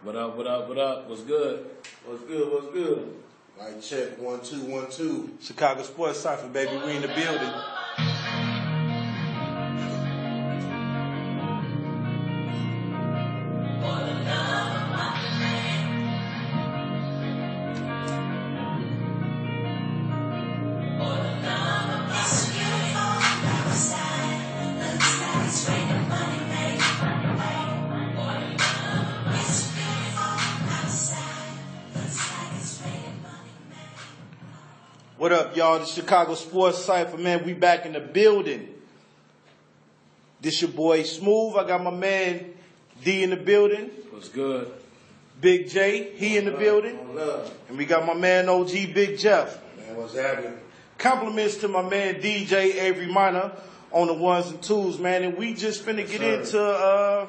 What up, what up, what up? What's good? What's good, what's good? Mic check, 1 2 1 2. Chicago Sports Cypher, baby, we in the building. What up, y'all? The Chicago Sports Cypher, man. We back in the building. This your boy Smooth. I got my man D in the building. What's good? Big J, he in the building. And we got my man OG Big Jeff. Man, what's happening? Compliments to my man DJ Avery Minor on the ones and twos, man. And we just finna get into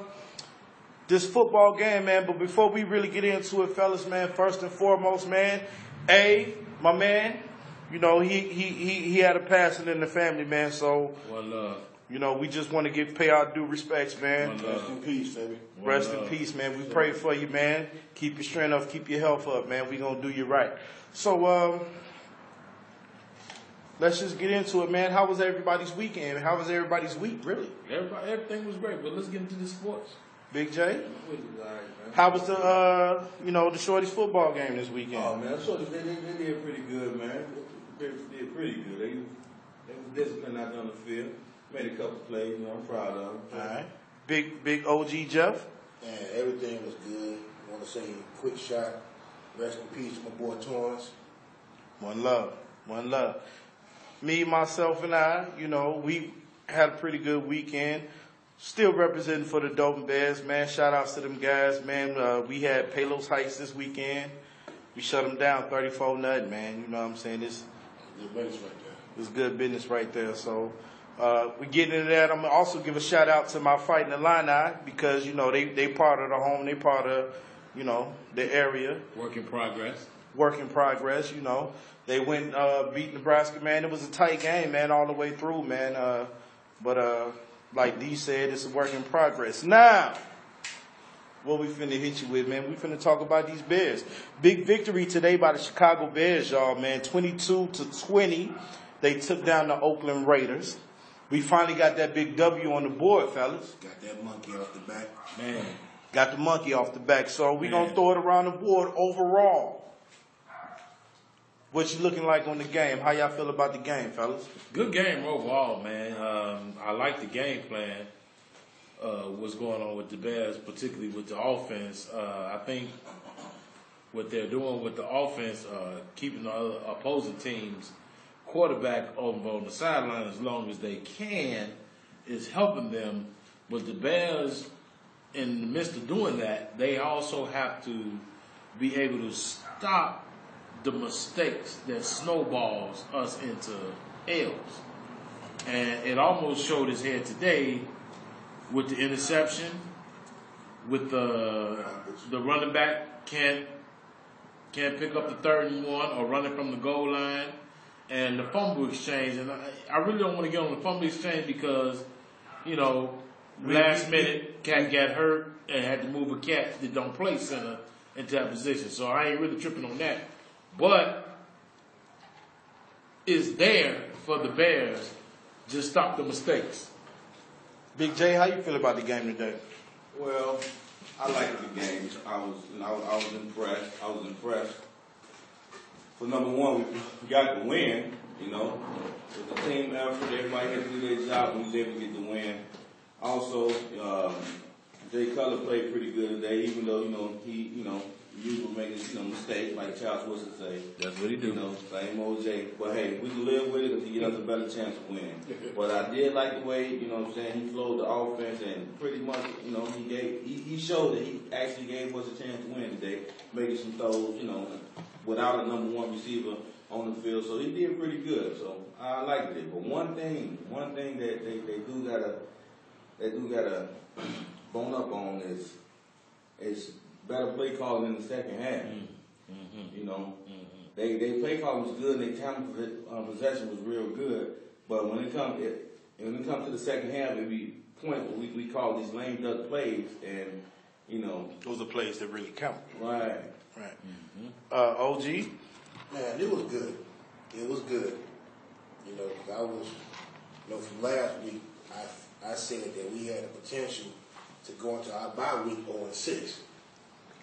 this football game, man. But before we really get into it, fellas, man, first and foremost, man, my man, you know, he had a passing in the family, man. So, you know, we just want to pay our due respects, man. Rest in peace, baby. Rest in peace, man. We pray for you, man. Keep your strength up, keep your health up, man. We gonna do you right. So, let's just get into it, man. How was everybody's weekend? How was everybody's week, really? Everything was great, but let's get into the sports. Big J? How was the, the Shorty's football game this weekend? Oh, man, Shorty's, they did pretty good, man. They did pretty good. They was disciplined out there on the field. Made a couple plays, I'm proud of them. All right. Big OG Jeff? Man, everything was good. I want to say quick shot. Rest in peace, my boy Torrance. One love. One love. Me, myself, and I, we had a pretty good weekend. Still representing for the Doping Bears, man. Shout outs to them guys, man. We had Palos Heights this weekend. We shut them down 34-0, man. You know what I'm saying? It's good business right there. It's good business right there. So we get into that. I'm going to also give a shout out to my Fighting Illini because, they part of the home. They part of, the area. Work in progress. Work in progress, They went beat Nebraska, man. It was a tight game, man, all the way through, man. But like D said, it's a work in progress. Now, what we finna hit you with, man, we finna talk about these Bears. Big victory today by the Chicago Bears, y'all, man. 22-20. They took down the Oakland Raiders. We finally got that big W on the board, fellas. Got that monkey off the back. Man. Got the monkey off the back. So we gonna throw it around the board overall. What you looking like on the game? How y'all feel about the game, fellas? Good game overall, man. I like the game plan. What's going on with the Bears, particularly with the offense. I think what they're doing with the offense, keeping the other opposing teams' quarterback over on the sideline as long as they can, is helping them. But the Bears, in the midst of doing that, they also have to be able to stop the mistakes that snowballs us into L's. And it almost showed its head today with the interception, with the running back can't pick up the 3rd and 1 or run it from the goal line, and the fumble exchange. And I really don't want to get on the fumble exchange because, last minute cat got hurt and had to move a cat that don't play center into that position. So I ain't really tripping on that. But it's there for the Bears to stop the mistakes. Big J, how you feel about the game today? Well, I liked the game. I was impressed. I was impressed. For number one, we got the win. With the team effort, everybody had to do their job, and we was able to get the win. Also, Jay Cutler played pretty good today, even though he usually making mistakes like Charles Wilson say. That's what he do. Same old Jay. But hey, we can live with it because he gets us a better chance to win. But I did like the way, he flowed the offense and pretty much, he showed that he actually gave us a chance to win today, making some throws, without a number one receiver on the field. So he did pretty good. So I liked it. But one thing that they do gotta bone up on is better play calling in the second half. They play calling was good. Their time possession was real good. But when it comes to the second half, it be points where we call these lame duck plays, and you know. Those are plays that really count. Right. Right. OG? Man, it was good. It was good. You know, 'cause I was, from last week, I said that we had the potential to go into our bye week 0-6.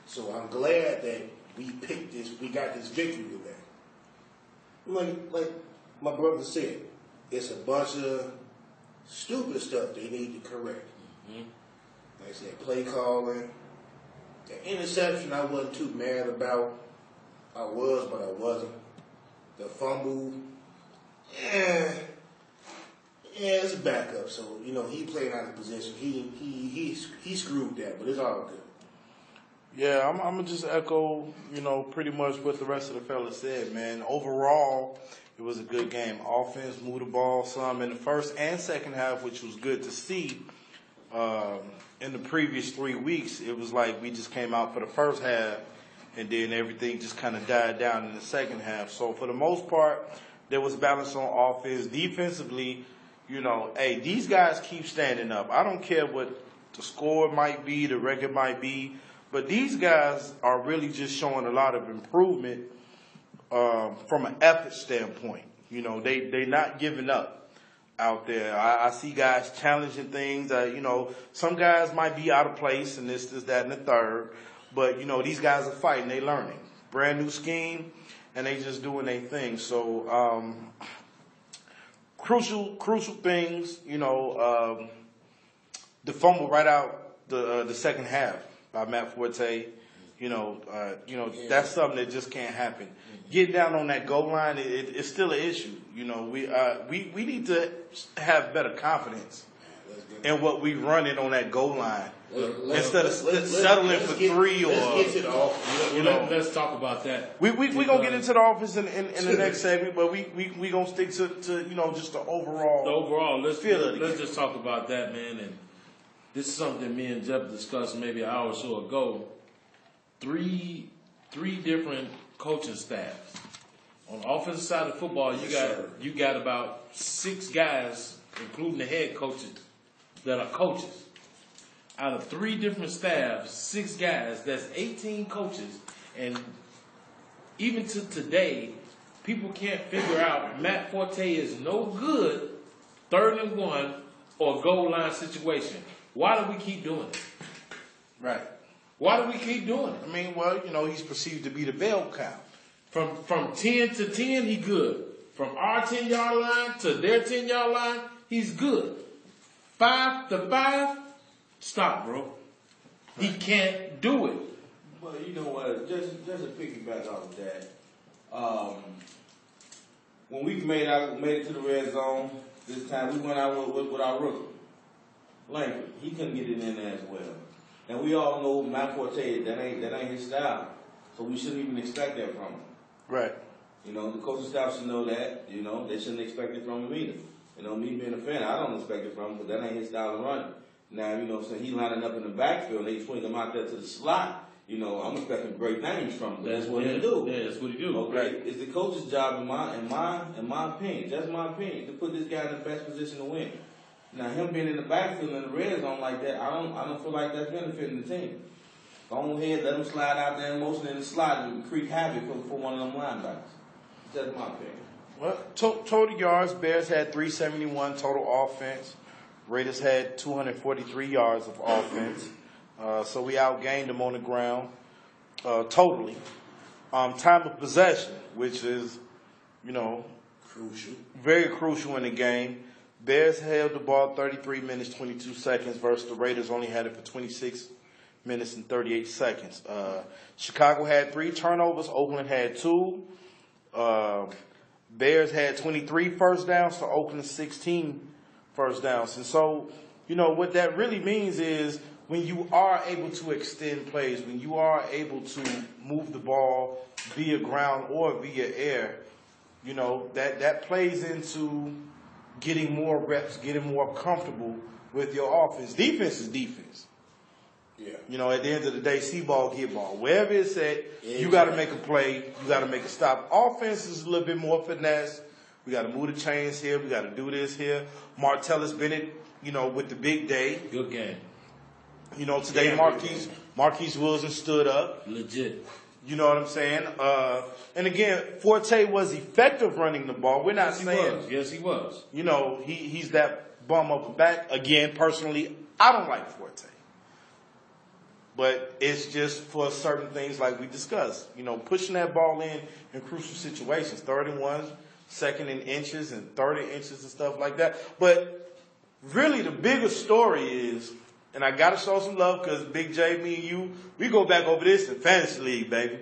So I'm glad that we got this victory today. Like my brother said, it's a bunch of stupid stuff they need to correct. Like I said, play calling. The interception I wasn't too mad about. I was, but I wasn't. The fumble, it's a backup. So, he played out of position. He screwed that, but it's all good. Yeah, I'm going to just echo, pretty much what the rest of the fellas said, man. Overall, it was a good game. Offense moved the ball some in the first and second half, which was good to see. In the previous 3 weeks, it was like we just came out for the first half, and then everything just kind of died down in the second half. So for the most part, there was balance on offense. Defensively, hey, these guys keep standing up. I don't care what the score might be, the record might be, but these guys are really just showing a lot of improvement from an effort standpoint. They're not giving up out there. I see guys challenging things. Some guys might be out of place and this, that, and the third. But, these guys are fighting. They learning. Brand new scheme, and they just doing their thing. So, crucial things, the fumble right out the second half by Matt Forte. That's something that just can't happen. Getting down on that goal line, it's still an issue. We need to have better confidence in what we running on that goal line instead of settling for three or. Let's get to the offense. Let's talk about that. We gonna get into the offense in the next segment, but we gonna stick to just the overall. The overall, let's feel it just talk about that, man. And this is something me and Jeff discussed maybe an hour or so ago. Three different coaching staffs. On the offensive side of football, you got about 6 guys, including the head coaches, that are coaches. Out of 3 different staffs, 6 guys, that's 18 coaches. And even to today, people can't figure out Matt Forte is no good, 3rd and 1, or goal line situation. Why do we keep doing it? Right. Why do we keep doing it? I mean, well, he's perceived to be the bell cow. From 10 to 10, he good. From our 10-yard line to their 10-yard line, he's good. 5 to 5, stop, bro. He can't do it. But you know what? Just to piggyback off of that, when we made it to the red zone this time, we went out with our rookie, Langford. He couldn't get it in there as well. And we all know Matt Forte, that ain't his style. So we shouldn't even expect that from him. Right. The coaching staff should know that. They shouldn't expect it from him either. Me being a fan, I don't expect it from him, but that ain't his style of running. Now, so he lining up in the backfield and they swing him out there to the slot. I'm expecting great things from him. That's what he do. Yeah, that's what he do. Okay, right. It's the coach's job, in my opinion, just my opinion, to put this guy in the best position to win. Now, him being in the backfield in the red zone like that, I don't feel like that's benefiting the team. Go ahead, let him slide out there in motion in the slot and create havoc for one of them linebackers. That's my opinion. Well, total yards, Bears had 371 total offense. Raiders had 243 yards of offense. So we outgained them on the ground totally. Time of possession, which is, Crucial. Very crucial in the game. Bears held the ball 33 minutes, 22 seconds versus the Raiders only had it for 26 minutes and 38 seconds. Chicago had 3 turnovers. Oakland had 2. Bears had 23 first downs to Oakland's 16 first downs. And so, what that really means is when you are able to extend plays, when you are able to move the ball via ground or via air, that plays into getting more reps, getting more comfortable with your offense. Defense is defense. Yeah. At the end of the day, see ball, get ball. Wherever it's at, you got to make a play. You got to make a stop. Offense is a little bit more finesse. We got to move the chains here. We got to do this here. Martellus Bennett, with the big day. Good game. Today Marquise Wilson stood up. Legit. You know what I'm saying? And again, Forte was effective running the ball. We're not saying. Yes, he was. You know, he's that bum up the back. Again, personally, I don't like Forte. But it's just for certain things like we discussed. You know, pushing that ball in crucial situations. 31, second in inches and 30 inches and stuff like that. But really the bigger story is, and I got to show some love because Big J, me and you, we go back over this in Fantasy League, baby.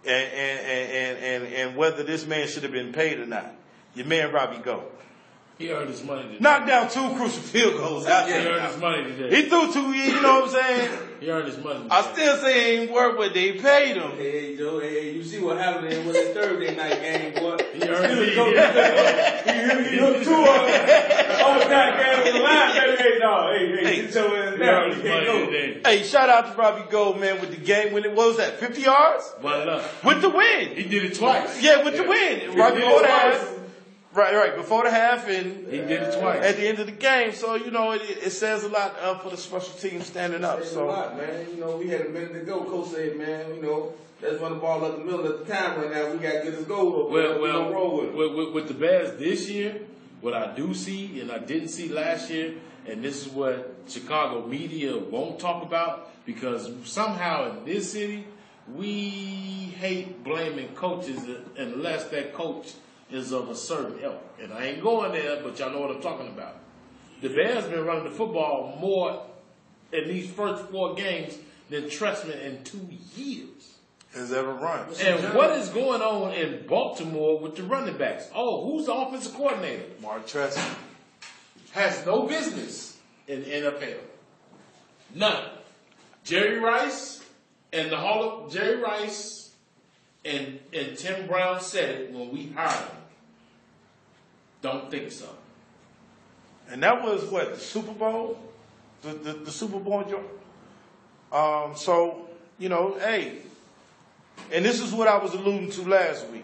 And whether this man should have been paid or not. Your man Robbie Go. He earned his money today. Knocked down 2 crucial field goals out there. He earned his money today. He threw 2, you know what I'm saying? He earned his money today. I still say he ain't worth what they paid him. Hey, Joe, hey, you see what happened in that Thursday night game, boy? He earned it. He hooked 2 of them. Overtime game with the line, baby. Hey, dog. Hey, get your ass He down. earned You his can't money go. today. Hey, shout out to Robbie Gold, man, with the game winning. What was that, 50 yards? But With the win. he did it twice. Yeah, with the win. Right before the half. Right, before the half and He did it twice. at the end of the game. So, you know, it says a lot for the special team standing up. It's a So, lot, man. You know, we had a minute to go. Coach said, man, you know, let's run the ball up the middle at the time right now. We got to get this goal. We're gonna roll with it. With the Bears this year, what I do see and I didn't see last year, and this is what Chicago media won't talk about, because somehow in this city, we hate blaming coaches unless that coach is of a certain ilk. And I ain't going there, but y'all know what I'm talking about. The Bears been running the football more in these first 4 games than Trestman in 2 years. has ever run. And what is going on in Baltimore with the running backs? Oh, who's the offensive coordinator? Mark Trestman. Has no business in the NFL. None. Jerry Rice and Jerry Rice and Tim Brown said it when we hired him. Don't think so. And that was what, the Super Bowl? The Super Bowl joint? So, you know, hey, and this is what I was alluding to last week.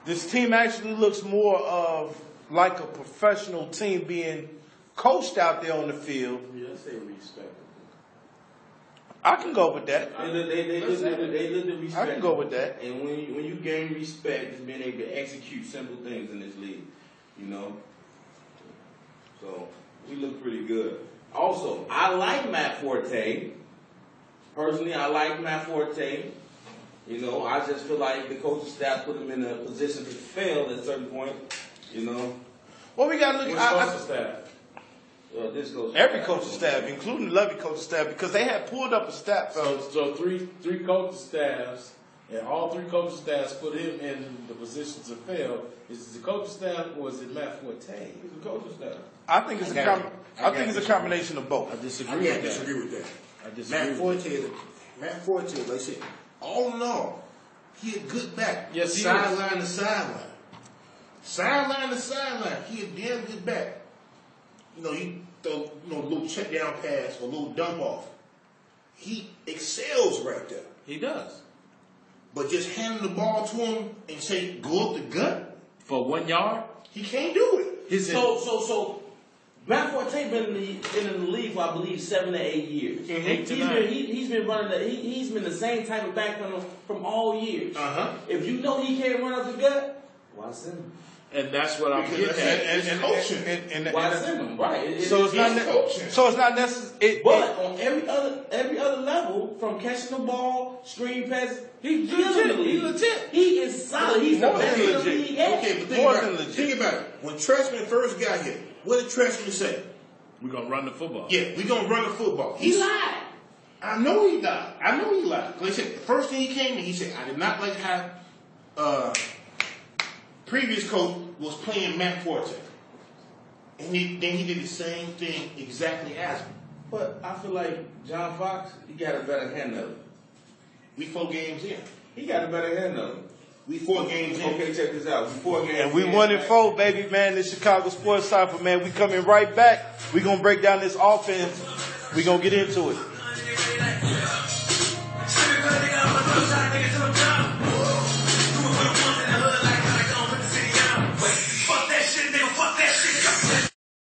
This team actually looks more of like a professional team being coached out there on the field. Yeah, I say respect. I can go with that. They look the respect. I can go with that. And when you gain respect, it's being able to execute simple things in this league. You know? So, we look pretty good. Also, I like Matt Forte. Personally, I like Matt Forte. You know, I just feel like the coaching staff put him in a position to fail at a certain point. You know? Well, we got to look at Coaching staff. This goes every coaching staff, including the Levy coaching staff, because they had pulled up a stat. So three coaching staffs, and all 3 coaching staffs put him in the position to fail. Is it the coaching staff or is it Matt Forte? It's the coaching staff. I think it's a combination of both. I I disagree can't with that. disagree with that. I disagree. Matt Forte, like I said, all in all, he a good back. Yes, he is. Sideline to sideline. Sideline to sideline. He a damn good back. You know, he throw a little check down pass or a little dump off. He excels right there. He does. But just handing the ball to him and say, go up the gut, For 1 yard? he can't do it. So Matt Forte been in the league for, I believe, 7 to 8 years. He's been running he's been the same type of back from all years. If you know he can't run up the gut, why send him? And that's what I'm getting at. And coaching. Why send him? Right. So it's not coaching. So it's not necessary. But on every other level, from catching the ball, screen passes, he's legit. He is solid. He's the best in the league. Okay, but think about it. When Trestman first got here, what did Trestman say? We're going to run the football. Yeah, we're going to run the football. He lied. I know he lied. Like I said, the first thing he came in, he said, I did not like how previous coach was playing Matt Forte. And then he did the same thing exactly as him. But I feel like John Fox, he got a better hand of it. We 4 games in. He got a better hand of it. We 4 games in. Okay, check this out. We 4 games And we in. 1-4, baby, man. This Chicago Sports Cypher, man. We coming right back. We gonna break down this offense. We gonna get into it.